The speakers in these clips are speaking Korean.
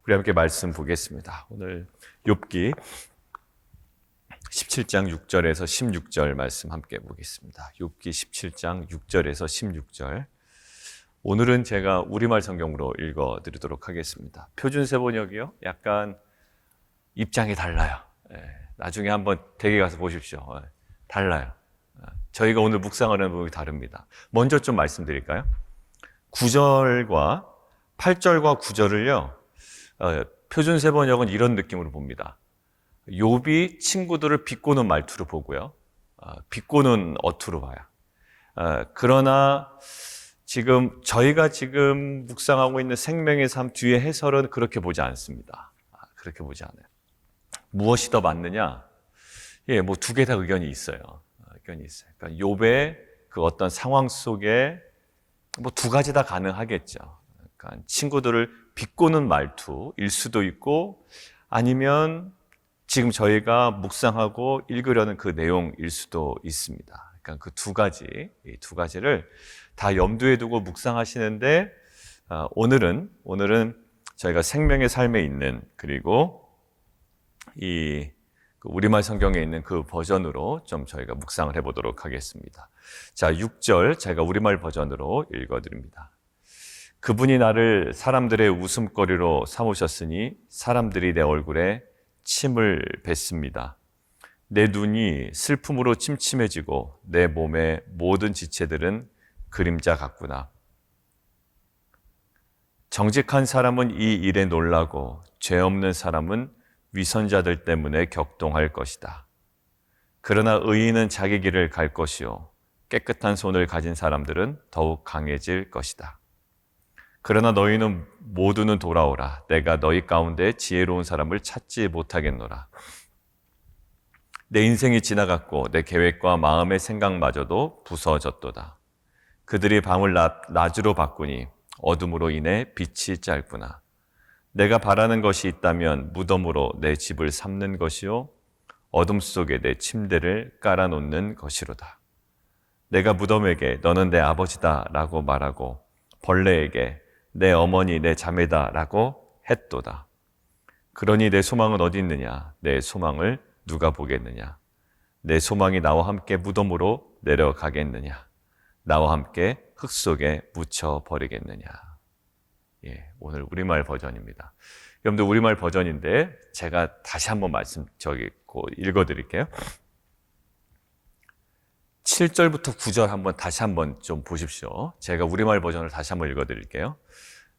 우리 함께 말씀 보겠습니다. 오늘 욥기 17장 6절에서 16절 말씀 함께 보겠습니다. 욥기 17장 6절에서 16절. 오늘은 제가 우리말 성경으로 읽어드리도록 하겠습니다. 표준세 번역이요. 약간 입장이 달라요. 나중에 한번 댁에 가서 보십시오. 달라요. 저희가 오늘 묵상하는 부분이 다릅니다. 먼저 좀 말씀드릴까요? 9절과 8절과 9절을요. 표준세 번역은 이런 느낌으로 봅니다. 욥이 친구들을 비꼬는 말투로 보고요. 비꼬는 어투로 봐요. 그러나 저희가 지금 묵상하고 있는 생명의 삶 뒤에 해설은 그렇게 보지 않습니다. 그렇게 보지 않아요. 무엇이 더 맞느냐? 뭐 두 개 다 의견이 있어요. 그러니까 욥의 그 어떤 상황 속에 뭐 두 가지 다 가능하겠죠. 그러니까 친구들을 비꼬는 말투일 수도 있고, 아니면 지금 저희가 묵상하고 읽으려는 그 내용일 수도 있습니다. 그러니까 그 이 두 가지를 다 염두에 두고 묵상하시는데, 오늘은 저희가 생명의 삶에 있는, 그리고 이 우리말 성경에 있는 그 버전으로 좀 저희가 묵상을 해보도록 하겠습니다. 자, 6절 제가 우리말 버전으로 읽어드립니다. 그분이 나를 사람들의 웃음거리로 삼으셨으니 사람들이 내 얼굴에 침을 뱉습니다. 내 눈이 슬픔으로 침침해지고 내 몸의 모든 지체들은 그림자 같구나. 정직한 사람은 이 일에 놀라고 죄 없는 사람은 위선자들 때문에 격동할 것이다. 그러나 의인은 자기 길을 갈 것이요 깨끗한 손을 가진 사람들은 더욱 강해질 것이다. 그러나 너희는 모두는 돌아오라. 내가 너희 가운데 지혜로운 사람을 찾지 못하겠노라. 내 인생이 지나갔고 내 계획과 마음의 생각마저도 부서졌도다. 그들이 밤을 낮으로 바꾸니 어둠으로 인해 빛이 짧구나. 내가 바라는 것이 있다면 무덤으로 내 집을 삼는 것이요 어둠 속에 내 침대를 깔아놓는 것이로다. 내가 무덤에게 너는 내 아버지다 라고 말하고 벌레에게 내 어머니 내 자매다 라고 했도다. 그러니 내 소망은 어디 있느냐? 내 소망을 누가 보겠느냐? 내 소망이 나와 함께 무덤으로 내려가겠느냐? 나와 함께 흙 속에 묻혀버리겠느냐? 오늘 우리말 버전입니다. 여러분들 우리말 버전인데 제가 다시 한번 읽어드릴게요. 7절부터 9절 다시 한번 좀 보십시오. 제가 우리말 버전을 다시 한번 읽어드릴게요.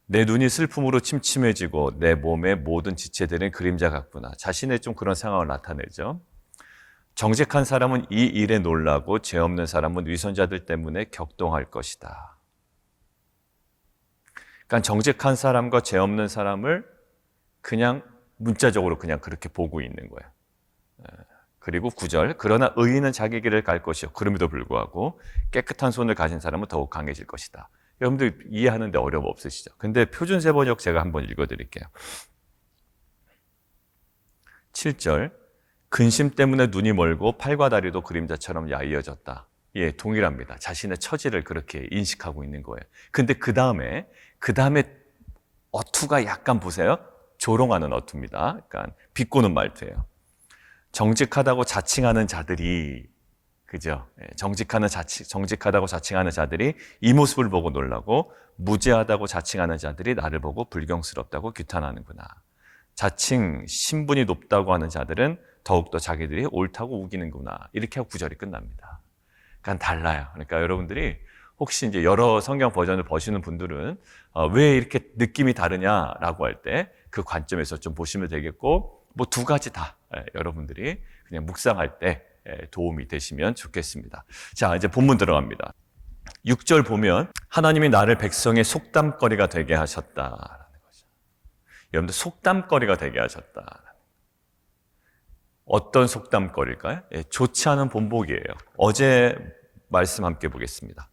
내 눈이 슬픔으로 침침해지고 내 몸의 모든 지체들은 그림자 같구나. 자신의 좀 그런 상황을 나타내죠. 정직한 사람은 이 일에 놀라고 죄 없는 사람은 위선자들 때문에 격동할 것이다. 그러니까 정직한 사람과 죄 없는 사람을 그냥 문자적으로 그냥 그렇게 보고 있는 거예요. 그리고 9절, 그러나 의인은 자기 길을 갈 것이요 그럼에도 불구하고 깨끗한 손을 가진 사람은 더욱 강해질 것이다. 여러분들 이해하는데 어려움 없으시죠? 근데 표준세 번역 제가 한번 읽어드릴게요. 7절, 근심 때문에 눈이 멀고 팔과 다리도 그림자처럼 야위어졌다. 동일합니다. 자신의 처지를 그렇게 인식하고 있는 거예요. 근데 그 다음에 어투가 약간 보세요. 조롱하는 어투입니다. 그러니까 비꼬는 말투예요. 정직하다고 자칭하는 자들이, 그죠? 정직하다고 자칭하는 자들이 이 모습을 보고 놀라고, 무죄하다고 자칭하는 자들이 나를 보고 불경스럽다고 규탄하는구나. 자칭 신분이 높다고 하는 자들은 더욱더 자기들이 옳다고 우기는구나. 이렇게 하고 9절이 끝납니다. 그러니까 달라요. 그러니까 여러분들이 혹시 이제 여러 성경 버전을 보시는 분들은 왜 이렇게 느낌이 다르냐라고 할 때 그 관점에서 좀 보시면 되겠고, 뭐 두 가지 다 여러분들이 그냥 묵상할 때 도움이 되시면 좋겠습니다. 자, 이제 본문 들어갑니다. 6절 보면 하나님이 나를 백성의 속담거리가 되게 하셨다라는 거죠. 여러분들 속담거리가 되게 하셨다. 어떤 속담거리일까요? 좋지 않은 본보기예요. 어제 말씀 함께 보겠습니다.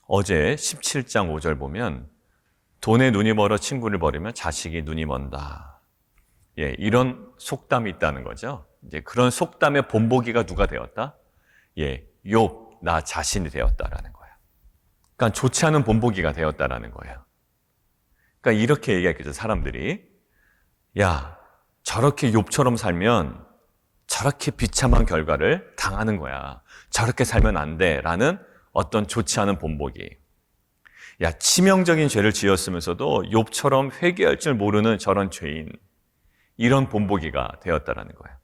어제 17장 5절 보면 돈에 눈이 멀어 친구를 버리면 자식이 눈이 먼다. 이런 속담이 있다는 거죠. 이제 그런 속담의 본보기가 누가 되었다? 욥, 나 자신이 되었다라는 거예요. 그러니까 좋지 않은 본보기가 되었다라는 거예요. 그러니까 이렇게 얘기했겠죠, 사람들이. 야, 저렇게 욥처럼 살면 저렇게 비참한 결과를 당하는 거야. 저렇게 살면 안 돼. 라는 어떤 좋지 않은 본보기. 야, 치명적인 죄를 지었으면서도 욥처럼 회개할 줄 모르는 저런 죄인. 이런 본보기가 되었다라는 거예요.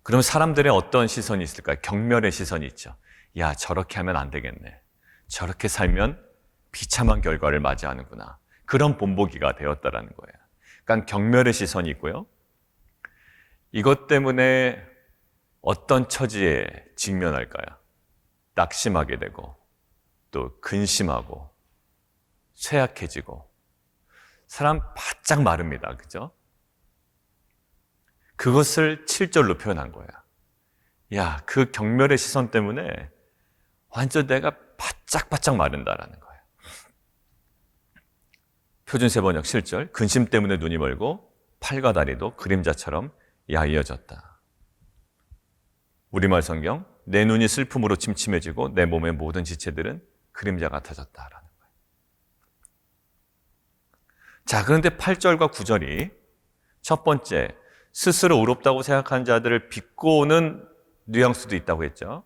그럼 사람들의 어떤 시선이 있을까요? 경멸의 시선이 있죠. 야, 저렇게 하면 안 되겠네. 저렇게 살면 비참한 결과를 맞이하는구나. 그런 본보기가 되었다라는 거예요. 그러니까 경멸의 시선이 있고요. 이것 때문에 어떤 처지에 직면할까요? 낙심하게 되고 또 근심하고 쇠약해지고 사람 바짝 마릅니다. 그죠? 그것을 7절로 표현한 거야. 야, 그 경멸의 시선 때문에 완전 내가 바짝바짝 마른다라는 거예요. 표준세번역 7절, 근심 때문에 눈이 멀고 팔과 다리도 그림자처럼 야위어졌다. 우리말 성경, 내 눈이 슬픔으로 침침해지고 내 몸의 모든 지체들은 그림자 같아졌다라는 거예요. 자, 그런데 8절과 9절이 첫 번째, 스스로 의롭다고 생각하는 자들을 비꼬는 뉘앙스도 있다고 했죠.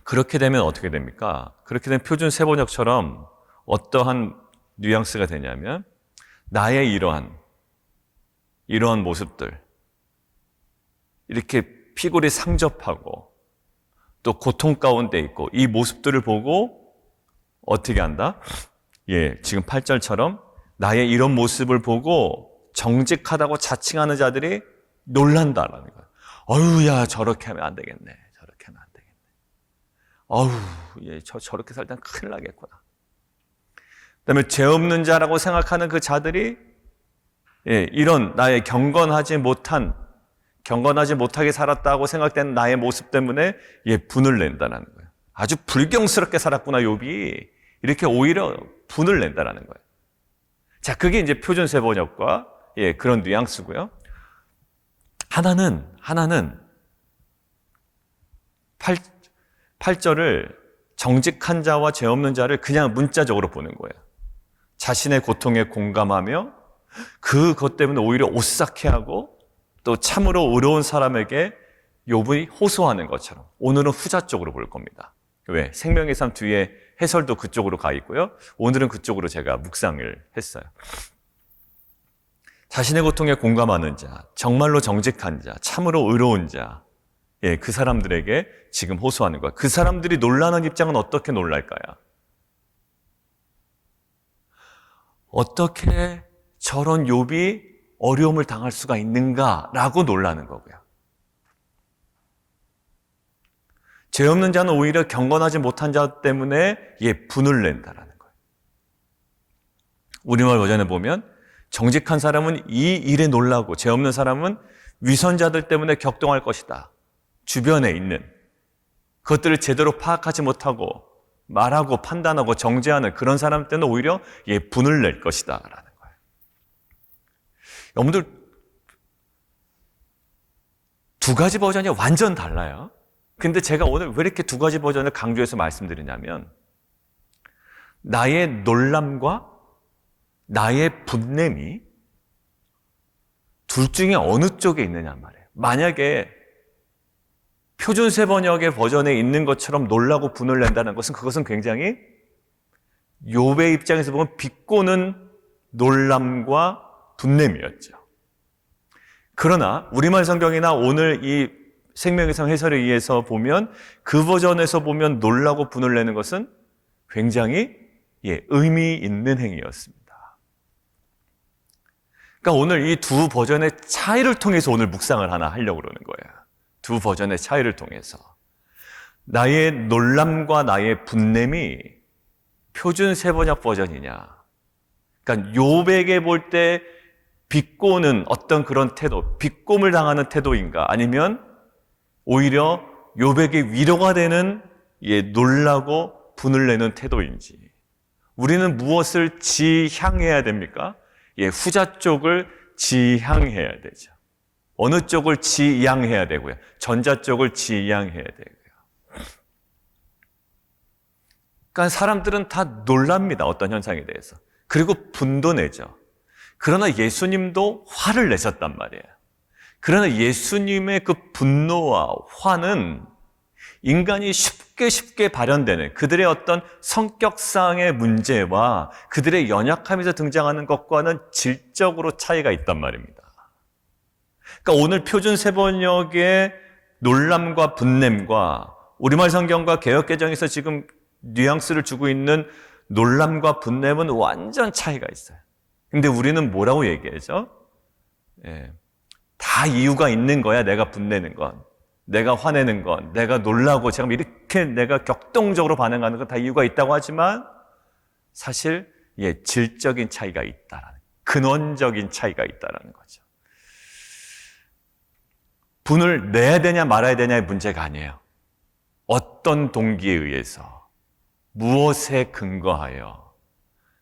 그렇게 되면 어떻게 됩니까? 그렇게 되면 표준 세번역처럼 어떠한 뉘앙스가 되냐면 나의 이러한 모습들, 이렇게 피골이 상접하고 또 고통 가운데 있고 이 모습들을 보고 어떻게 한다? 예, 지금 8절처럼 나의 이런 모습을 보고 정직하다고 자칭하는 자들이 놀란다라는 거예요. 어휴, 야, 저렇게 하면 안 되겠네. 저렇게 하면 안 되겠네. 어휴, 예, 저렇게 살다 큰일 나겠구나. 그다음에 죄 없는 자라고 생각하는 그 자들이 예, 이런 나의 경건하지 못하게 살았다고 생각되는 나의 모습 때문에 예, 분을 낸다는 거예요. 아주 불경스럽게 살았구나, 욥이. 이렇게 오히려 분을 낸다는 거예요. 자, 그게 이제 표준 세번역과 예, 그런 뉘앙스고요. 하나는 8절을 정직한 자와 죄 없는 자를 그냥 문자적으로 보는 거예요. 자신의 고통에 공감하며 그것 때문에 오히려 오싹해하고 또 참으로 의로운 사람에게 욥이 호소하는 것처럼 오늘은 후자 쪽으로 볼 겁니다. 왜? 생명의 삶 뒤에 해설도 그쪽으로 가 있고요. 오늘은 그쪽으로 제가 묵상을 했어요. 자신의 고통에 공감하는 자, 정말로 정직한 자, 참으로 의로운 자, 예, 그 사람들에게 지금 호소하는 거야. 그 사람들이 놀라는 입장은 어떻게 놀랄까요? 어떻게 저런 욥이 어려움을 당할 수가 있는가라고 놀라는 거고요. 죄 없는 자는 오히려 경건하지 못한 자 때문에 분을 낸다라는 거예요. 우리말 버전에 보면 정직한 사람은 이 일에 놀라고 죄 없는 사람은 위선자들 때문에 격동할 것이다. 주변에 있는 그것들을 제대로 파악하지 못하고 말하고 판단하고 정죄하는 그런 사람 때는 오히려 분을 낼 것이다 라는 거예요. 여러분들 두 가지 버전이 완전 달라요. 근데 제가 오늘 왜 이렇게 두 가지 버전을 강조해서 말씀드리냐면 나의 놀람과 나의 분냄이 둘 중에 어느 쪽에 있느냐 말이에요. 만약에 표준 세번역의 버전에 있는 것처럼 놀라고 분을 낸다는 것은 그것은 굉장히 욥의 입장에서 보면 비꼬는 놀람과 분냄이었죠. 그러나 우리말 성경이나 오늘 이 생명의 성 해설에 의해서 보면 그 버전에서 보면 놀라고 분을 내는 것은 굉장히 의미 있는 행위였습니다. 그러니까 오늘 이 두 버전의 차이를 통해서 오늘 묵상을 하나 하려고 그러는 거예요. 두 버전의 차이를 통해서 나의 놀람과 나의 분냄이 표준 세번역 버전이냐, 그러니까 욥에게 볼 때 비꼬는 어떤 그런 태도, 비꼼을 당하는 태도인가, 아니면 오히려 욥에게 위로가 되는 놀라고 분을 내는 태도인지, 우리는 무엇을 지향해야 됩니까? 후자 쪽을 지향해야 되죠. 어느 쪽을 지향해야 되고요? 전자 쪽을 지향해야 되고요. 그러니까 사람들은 다 놀랍니다. 어떤 현상에 대해서. 그리고 분도 내죠. 그러나 예수님도 화를 내셨단 말이에요. 그러나 예수님의 그 분노와 화는 인간이 쉽게 발현되는 그들의 어떤 성격상의 문제와 그들의 연약함에서 등장하는 것과는 질적으로 차이가 있단 말입니다. 그러니까 오늘 표준 세번역의 놀람과 분냄과 우리말 성경과 개역개정에서 지금 뉘앙스를 주고 있는 놀람과 분냄은 완전 차이가 있어요. 근데 우리는 뭐라고 얘기하죠? 다 이유가 있는 거야. 내가 분내는 건, 내가 화내는 건, 내가 놀라고 지금 이렇게 내가 격동적으로 반응하는 건 다 이유가 있다고 하지만 사실 질적인 차이가 있다라는, 근원적인 차이가 있다라는 거죠. 분을 내야 되냐 말아야 되냐의 문제가 아니에요. 어떤 동기에 의해서, 무엇에 근거하여,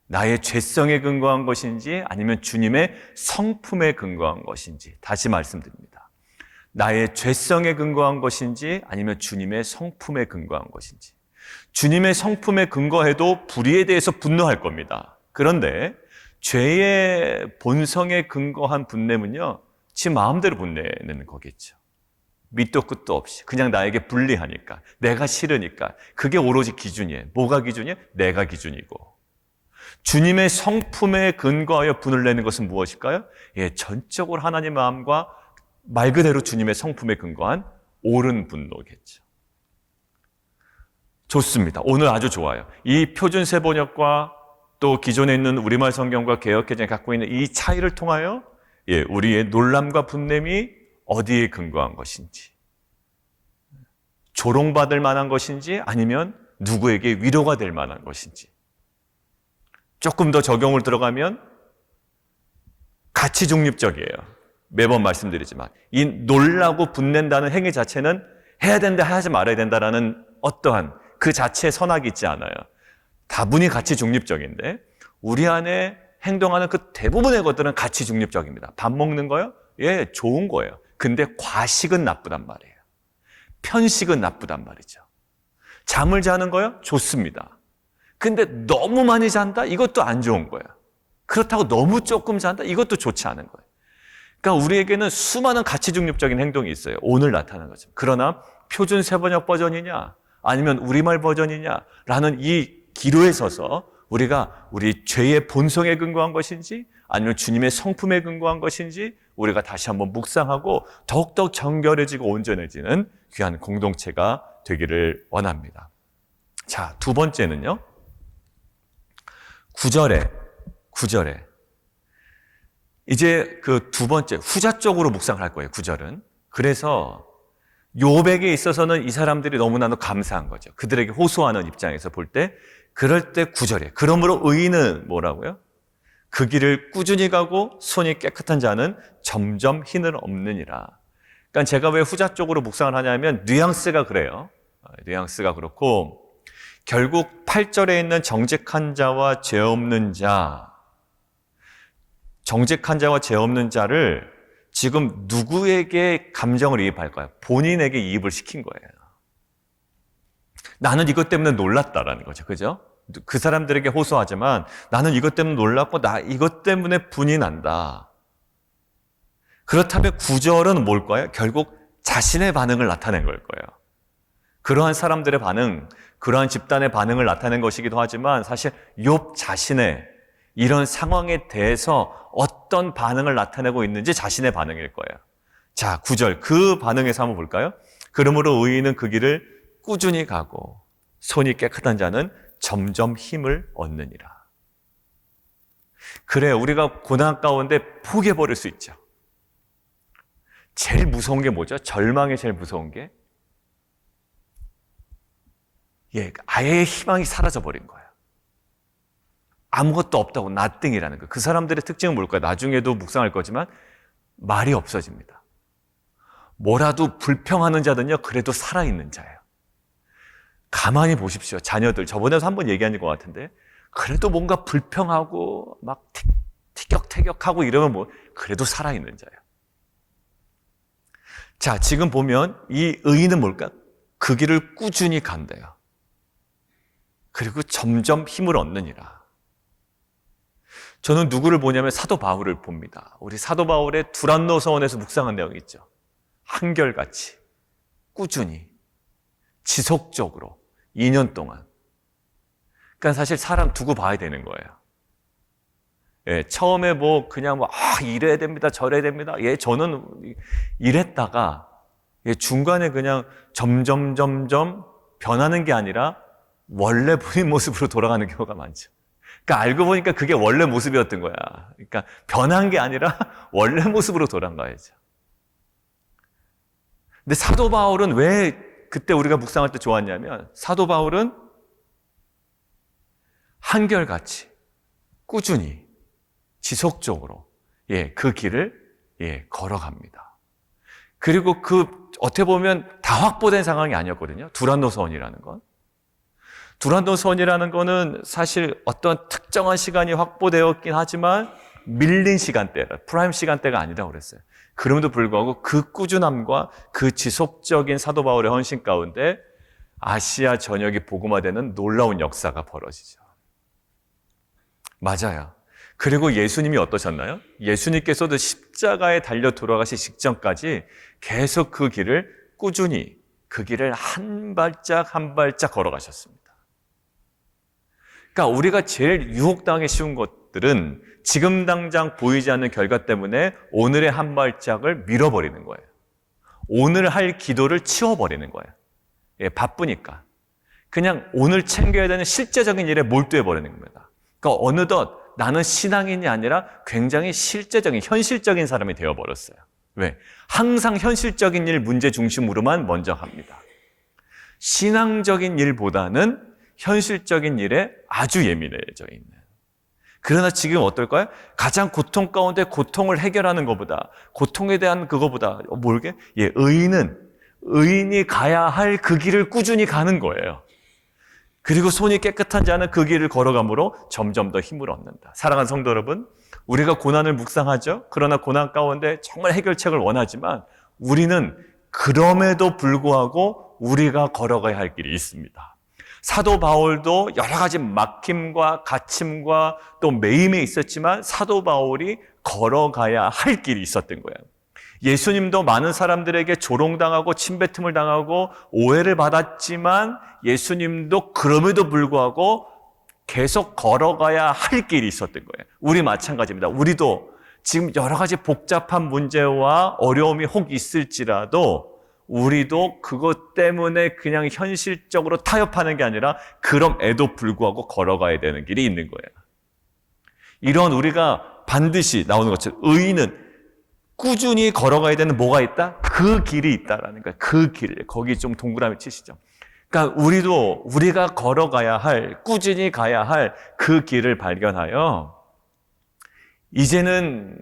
나의 죄성에 근거한 것인지 아니면 주님의 성품에 근거한 것인지, 다시 말씀드립니다. 나의 죄성에 근거한 것인지 아니면 주님의 성품에 근거한 것인지. 주님의 성품에 근거해도 불의에 대해서 분노할 겁니다. 그런데 죄의 본성에 근거한 분냄은요, 지 마음대로 분내는 거겠죠. 밑도 끝도 없이 그냥 나에게 불리하니까, 내가 싫으니까. 그게 오로지 기준이에요. 뭐가 기준이에요? 내가 기준이고. 주님의 성품에 근거하여 분을 내는 것은 무엇일까요? 전적으로 하나님의 마음과 말 그대로 주님의 성품에 근거한 옳은 분노겠죠. 좋습니다. 오늘 아주 좋아요. 이 표준 세번역과 또 기존에 있는 우리말 성경과 개역개정이 갖고 있는 이 차이를 통하여 우리의 놀람과 분냄이 어디에 근거한 것인지, 조롱받을 만한 것인지 아니면 누구에게 위로가 될 만한 것인지. 조금 더 적용을 들어가면 가치 중립적이에요. 매번 말씀드리지만 이 놀라고 분낸다는 행위 자체는 해야 된다, 하지 말아야 된다라는 어떠한 그 자체에 선악이 있지 않아요. 다분히 가치 중립적인데 우리 안에 행동하는 그 대부분의 것들은 가치 중립적입니다. 밥 먹는 거요? 좋은 거예요. 근데 과식은 나쁘단 말이에요. 편식은 나쁘단 말이죠. 잠을 자는 거요? 좋습니다. 근데 너무 많이 잔다? 이것도 안 좋은 거예요. 그렇다고 너무 조금 잔다? 이것도 좋지 않은 거예요. 그러니까 우리에게는 수많은 가치 중립적인 행동이 있어요. 오늘 나타나는 거죠. 그러나 표준 세번역 버전이냐 아니면 우리말 버전이냐라는 이 기로에 서서 우리가 우리 죄의 본성에 근거한 것인지 아니면 주님의 성품에 근거한 것인지 우리가 다시 한번 묵상하고 더욱더 정결해지고 온전해지는 귀한 공동체가 되기를 원합니다. 자, 두 번째는요. 9절에 이제 그 두 번째 후자 쪽으로 묵상을 할 거예요. 9절은. 그래서 욥에게 있어서는 이 사람들이 너무나도 감사한 거죠. 그들에게 호소하는 입장에서 볼 때 그럴 때 9절에 그러므로 의인은 뭐라고요? 그 길을 꾸준히 가고 손이 깨끗한 자는 점점 희는 없느니라. 그러니까 제가 왜 후자 쪽으로 묵상을 하냐면 뉘앙스가 그래요. 뉘앙스가 그렇고 결국 8절에 있는 정직한 자와 죄 없는 자, 정직한 자와 죄 없는 자를 지금 누구에게 감정을 이입할까요? 본인에게 이입을 시킨 거예요. 나는 이것 때문에 놀랐다라는 거죠. 그죠? 그 사람들에게 호소하지만 나는 이것 때문에 놀랐고 나 이것 때문에 분이 난다. 그렇다면 9절은 뭘까요? 결국 자신의 반응을 나타낸 걸 거예요. 그러한 사람들의 반응, 그러한 집단의 반응을 나타낸 것이기도 하지만 사실 욥 자신의 이런 상황에 대해서 어떤 반응을 나타내고 있는지 자신의 반응일 거예요. 자, 9절 그 반응에서 한번 볼까요? 그러므로 의인은 그 길을 꾸준히 가고 손이 깨끗한 자는 점점 힘을 얻느니라. 그래, 우리가 고난 가운데 포기해버릴 수 있죠. 제일 무서운 게 뭐죠? 절망이 제일 무서운 게 아예 희망이 사라져버린 거예요. 아무것도 없다고, 나띵이라는 거예요. 그 사람들의 특징은 뭘까요? 나중에도 묵상할 거지만 말이 없어집니다. 뭐라도 불평하는 자는요, 그래도 살아있는 자예요. 가만히 보십시오. 자녀들, 저번에도 한번 얘기한 것 같은데 그래도 뭔가 불평하고 막 티격태격하고 이러면 그래도 살아있는 자예요. 자, 지금 보면 이 의인은 뭘까? 그 길을 꾸준히 간대요. 그리고 점점 힘을 얻느니라. 저는 누구를 보냐면 사도 바울을 봅니다. 우리 사도 바울의 두란노 서원에서 묵상한 내용이 있죠. 한결같이, 꾸준히, 지속적으로 2년 동안. 그러니까 사실 사람 두고 봐야 되는 거예요. 예, 처음에 그냥 이래야 됩니다, 저래야 됩니다. 예, 저는 이랬다가 중간에 그냥 점점 변하는 게 아니라 원래 본인 모습으로 돌아가는 경우가 많죠. 그러니까 알고 보니까 그게 원래 모습이었던 거야. 그러니까 변한 게 아니라 원래 모습으로 돌아간 거야죠. 근데 사도 바울은 왜 그때 우리가 묵상할 때 좋았냐면 사도 바울은 한결같이 꾸준히 지속적으로 그 길을 걸어갑니다. 그리고 어떻게 보면 다 확보된 상황이 아니었거든요. 두란노 서원이라는 건. 두란노 서원이라는 거는 사실 어떤 특정한 시간이 확보되었긴 하지만 밀린 시간대, 프라임 시간대가 아니라고 그랬어요. 그럼에도 불구하고 그 꾸준함과 그 지속적인 사도 바울의 헌신 가운데 아시아 전역이 복음화되는 놀라운 역사가 벌어지죠. 맞아요. 그리고 예수님이 어떠셨나요? 예수님께서도 십자가에 달려 돌아가시 직전까지 계속 그 길을 꾸준히 그 길을 한 발짝 한 발짝 걸어가셨습니다. 그러니까 우리가 제일 유혹당하기 쉬운 것들은 지금 당장 보이지 않는 결과 때문에 오늘의 한 발짝을 밀어버리는 거예요. 오늘 할 기도를 치워버리는 거예요. 바쁘니까. 그냥 오늘 챙겨야 되는 실제적인 일에 몰두해버리는 겁니다. 그러니까 어느덧 나는 신앙인이 아니라 굉장히 실제적인, 현실적인 사람이 되어버렸어요. 왜? 항상 현실적인 일 문제 중심으로만 먼저 합니다. 신앙적인 일보다는 현실적인 일에 아주 예민해져 있는. 그러나 지금 어떨까요? 가장 고통 가운데 고통을 해결하는 것보다, 고통에 대한 그거보다, 의인이 가야 할 그 길을 꾸준히 가는 거예요. 그리고 손이 깨끗한 자는 그 길을 걸어감으로 점점 더 힘을 얻는다. 사랑하는 성도 여러분, 우리가 고난을 묵상하죠. 그러나 고난 가운데 정말 해결책을 원하지만 우리는 그럼에도 불구하고 우리가 걸어가야 할 길이 있습니다. 사도 바울도 여러 가지 막힘과 갇힘과 또 매임에 있었지만 사도 바울이 걸어가야 할 길이 있었던 거예요. 예수님도 많은 사람들에게 조롱당하고 침뱉음을 당하고 오해를 받았지만 예수님도 그럼에도 불구하고 계속 걸어가야 할 길이 있었던 거예요. 우리 마찬가지입니다. 우리도 지금 여러 가지 복잡한 문제와 어려움이 혹 있을지라도 우리도 그것 때문에 그냥 현실적으로 타협하는 게 아니라 그럼에도 불구하고 걸어가야 되는 길이 있는 거예요. 이런 우리가 반드시 나오는 것처럼 의인은 꾸준히 걸어가야 되는 뭐가 있다? 그 길이 있다라는 거예요. 그 길. 거기 좀 동그라미 치시죠. 그러니까 우리가 걸어가야 할, 꾸준히 가야 할 그 길을 발견하여 이제는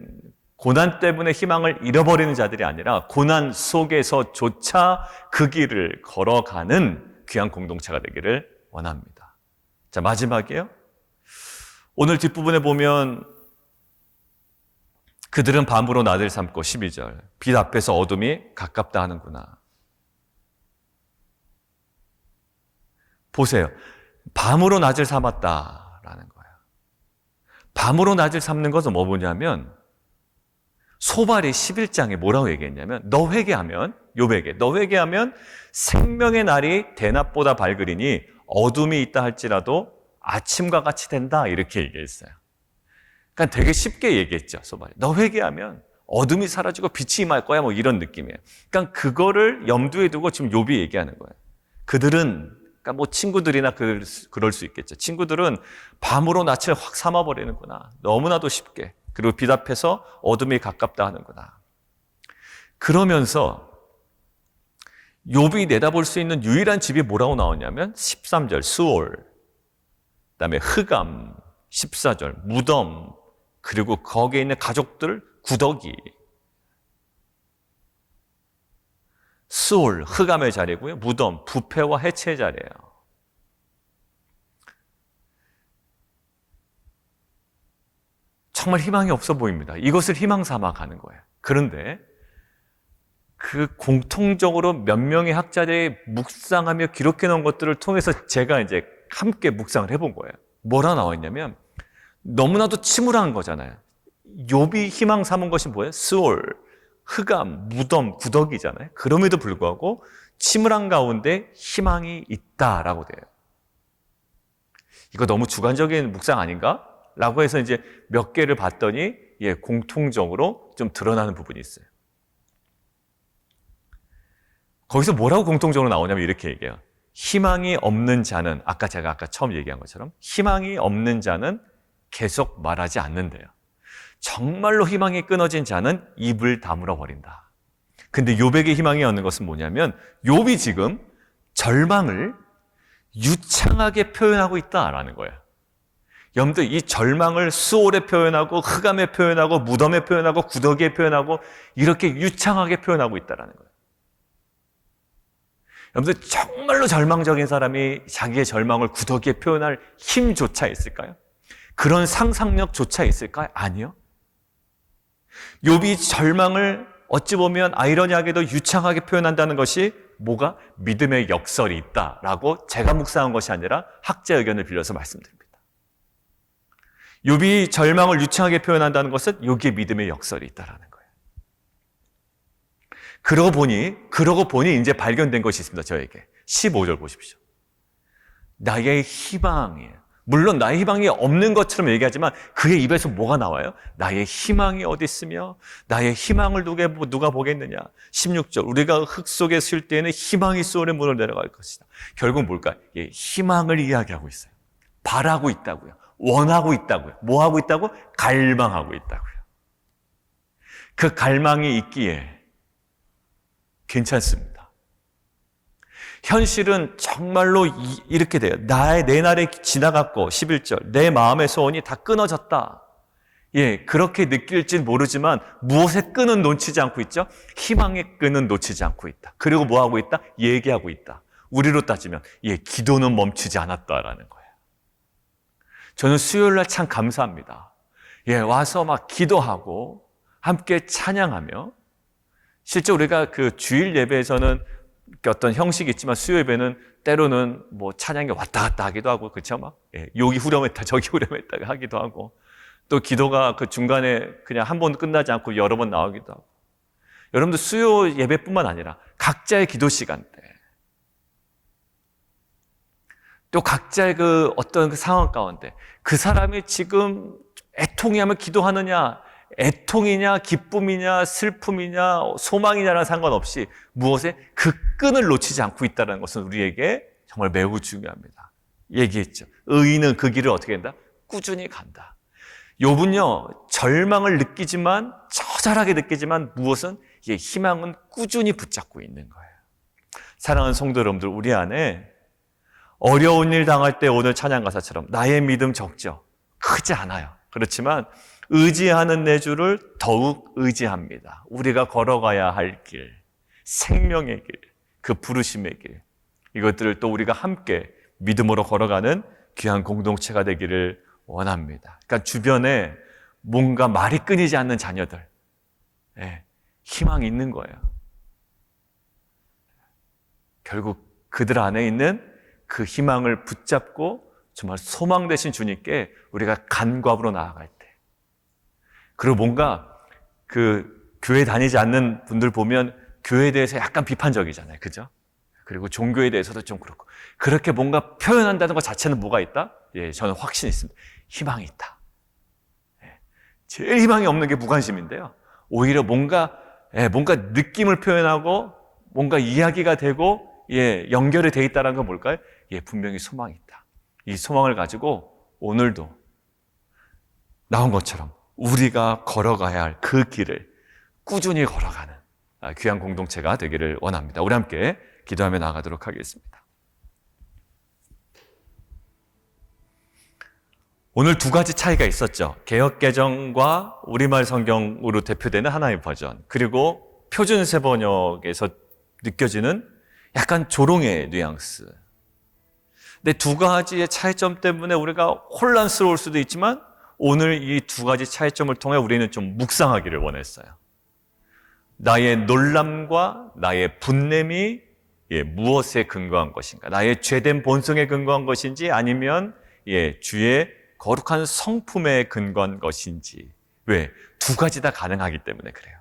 고난 때문에 희망을 잃어버리는 자들이 아니라 고난 속에서조차 그 길을 걸어가는 귀한 공동체가 되기를 원합니다. 자, 마지막이에요. 오늘 뒷부분에 보면 그들은 밤으로 낮을 삼고 12절 빛 앞에서 어둠이 가깝다 하는구나. 보세요. 밤으로 낮을 삼았다라는 거예요. 밤으로 낮을 삼는 것은 뭐냐면 소발이 11장에 뭐라고 얘기했냐면 너 회개하면 욥에게 너 회개하면 생명의 날이 대낮보다 밝으리니 어둠이 있다 할지라도 아침과 같이 된다 이렇게 얘기했어요. 그러니까 되게 쉽게 얘기했죠. 소발이. 너 회개하면 어둠이 사라지고 빛이 임할 거야 뭐 이런 느낌이에요. 그러니까 그거를 염두에 두고 지금 욥이 얘기하는 거예요. 그들은 그러니까 뭐 친구들이나 그럴 수 있겠죠. 친구들은 밤으로 낯을 확 삼아버리는구나. 너무나도 쉽게. 그리고 빛 앞에서 어둠이 가깝다 하는구나. 그러면서 욥이 내다볼 수 있는 유일한 집이 뭐라고 나오냐면 13절 수올, 그다음에 흑암, 14절 무덤, 그리고 거기에 있는 가족들 구더기. 수올, 흑암의 자리고요. 무덤, 부패와 해체의 자리예요. 정말 희망이 없어 보입니다. 이것을 희망 삼아 가는 거예요. 그런데 그 공통적으로 몇 명의 학자들이 묵상하며 기록해 놓은 것들을 통해서 제가 이제 함께 묵상을 해본 거예요. 뭐라 나와 있냐면 너무나도 침울한 거잖아요. 욥이 희망 삼은 것이 뭐예요? 스올, 흑암, 무덤, 구더기잖아요. 그럼에도 불구하고 침울한 가운데 희망이 있다라고 돼요. 이거 너무 주관적인 묵상 아닌가? 라고 해서 이제 몇 개를 봤더니 공통적으로 좀 드러나는 부분이 있어요. 거기서 뭐라고 공통적으로 나오냐면 이렇게 얘기해요. 희망이 없는 자는 제가 아까 처음 얘기한 것처럼 희망이 없는 자는 계속 말하지 않는데요. 정말로 희망이 끊어진 자는 입을 다물어 버린다. 근데 욥에게 희망이 없는 것은 뭐냐면 욥이 지금 절망을 유창하게 표현하고 있다라는 거예요. 여러분들 이 절망을 수월에 표현하고 흑암에 표현하고 무덤에 표현하고 구더기에 표현하고 이렇게 유창하게 표현하고 있다라는 거예요. 여러분들 정말로 절망적인 사람이 자기의 절망을 구더기에 표현할 힘조차 있을까요? 그런 상상력조차 있을까요? 아니요. 욥이 절망을 어찌 보면 아이러니하게도 유창하게 표현한다는 것이 뭐가? 믿음의 역설이 있다라고 제가 묵상한 것이 아니라 학자 의견을 빌려서 말씀드립니다. 욥이 절망을 유창하게 표현한다는 것은 여기에 믿음의 역설이 있다라는 거예요. 그러고 보니 이제 발견된 것이 있습니다. 저에게 15절 보십시오. 나의 희망이에요. 물론 나의 희망이 없는 것처럼 얘기하지만 그의 입에서 뭐가 나와요? 나의 희망이 어디 있으며 나의 희망을 누가 보겠느냐. 16절 우리가 흙 속에 쉴 때에는 희망이 수월의 문을 내려갈 것이다. 결국 뭘까? 희망을 이야기하고 있어요. 바라고 있다고요. 원하고 있다고요. 뭐 하고 있다고? 갈망하고 있다고요. 그 갈망이 있기에 괜찮습니다. 현실은 정말로 이렇게 돼요. 내 날이 지나갔고 11절 내 마음의 소원이 다 끊어졌다. 그렇게 느낄진 모르지만 무엇의 끈은 놓치지 않고 있죠? 희망의 끈은 놓치지 않고 있다. 그리고 뭐 하고 있다? 얘기하고 있다. 우리로 따지면 기도는 멈추지 않았다라는 거예요. 저는 수요일날 참 감사합니다. 와서 막 기도하고 함께 찬양하며 실제 우리가 그 주일 예배에서는 어떤 형식이 있지만 수요 예배는 때로는 뭐 찬양이 왔다 갔다 하기도 하고 그렇죠? 막 여기 후렴했다 저기 후렴했다 하기도 하고 또 기도가 그 중간에 그냥 한 번 끝나지 않고 여러 번 나오기도 하고 여러분들 수요 예배뿐만 아니라 각자의 기도 시간대 또 각자의 그 어떤 그 상황 가운데 그 사람이 지금 애통이 하면 기도하느냐 애통이냐 기쁨이냐 슬픔이냐 소망이냐랑 상관없이 무엇에 그 끈을 놓치지 않고 있다는 것은 우리에게 정말 매우 중요합니다. 얘기했죠. 의인은 그 길을 어떻게 한다? 꾸준히 간다. 욥은요 절망을 느끼지만 처절하게 느끼지만 무엇은 희망은 꾸준히 붙잡고 있는 거예요. 사랑하는 성도 여러분들 우리 안에 어려운 일 당할 때 오늘 찬양 가사처럼 나의 믿음 적죠. 크지 않아요. 그렇지만 의지하는 내 주를 더욱 의지합니다. 우리가 걸어가야 할 길, 생명의 길, 그 부르심의 길 이것들을 또 우리가 함께 믿음으로 걸어가는 귀한 공동체가 되기를 원합니다. 그러니까 주변에 뭔가 말이 끊이지 않는 자녀들 희망이 있는 거예요. 결국 그들 안에 있는 그 희망을 붙잡고 정말 소망 되신 주님께 우리가 간구하러 나아갈 때 그리고 뭔가 그 교회 다니지 않는 분들 보면 교회에 대해서 약간 비판적이잖아요. 그죠? 그리고 종교에 대해서도 좀 그렇고 그렇게 뭔가 표현한다는 것 자체는 뭐가 있다? 저는 확신이 있습니다. 희망이 있다. 제일 희망이 없는 게 무관심인데요. 오히려 뭔가 느낌을 표현하고 뭔가 이야기가 되고 연결이 돼 있다는 건 뭘까요? 분명히 소망이 있다. 이 소망을 가지고 오늘도 나온 것처럼 우리가 걸어가야 할 그 길을 꾸준히 걸어가는 귀한 공동체가 되기를 원합니다. 우리 함께 기도하며 나아가도록 하겠습니다. 오늘 두 가지 차이가 있었죠. 개역개정과 우리말 성경으로 대표되는 하나의 버전 그리고 표준세 번역에서 느껴지는 약간 조롱의 뉘앙스. 근데 두 가지의 차이점 때문에 우리가 혼란스러울 수도 있지만 오늘 이 두 가지 차이점을 통해 우리는 좀 묵상하기를 원했어요. 나의 놀람과 나의 분냄이 무엇에 근거한 것인가? 나의 죄된 본성에 근거한 것인지 아니면 주의 거룩한 성품에 근거한 것인지. 왜? 두 가지 다 가능하기 때문에 그래요.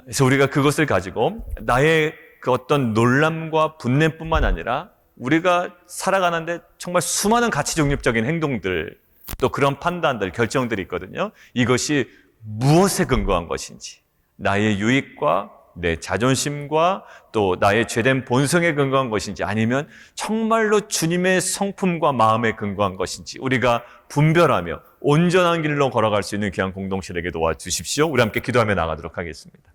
그래서 우리가 그것을 가지고 나의 그 어떤 놀람과 분냄뿐만 아니라 우리가 살아가는데 정말 수많은 가치 중립적인 행동들, 또 그런 판단들, 결정들이 있거든요. 이것이 무엇에 근거한 것인지, 나의 유익과 내 자존심과 또 나의 죄된 본성에 근거한 것인지 아니면 정말로 주님의 성품과 마음에 근거한 것인지 우리가 분별하며 온전한 길로 걸어갈 수 있는 귀한 공동체에게 도와주십시오. 우리 함께 기도하며 나가도록 하겠습니다.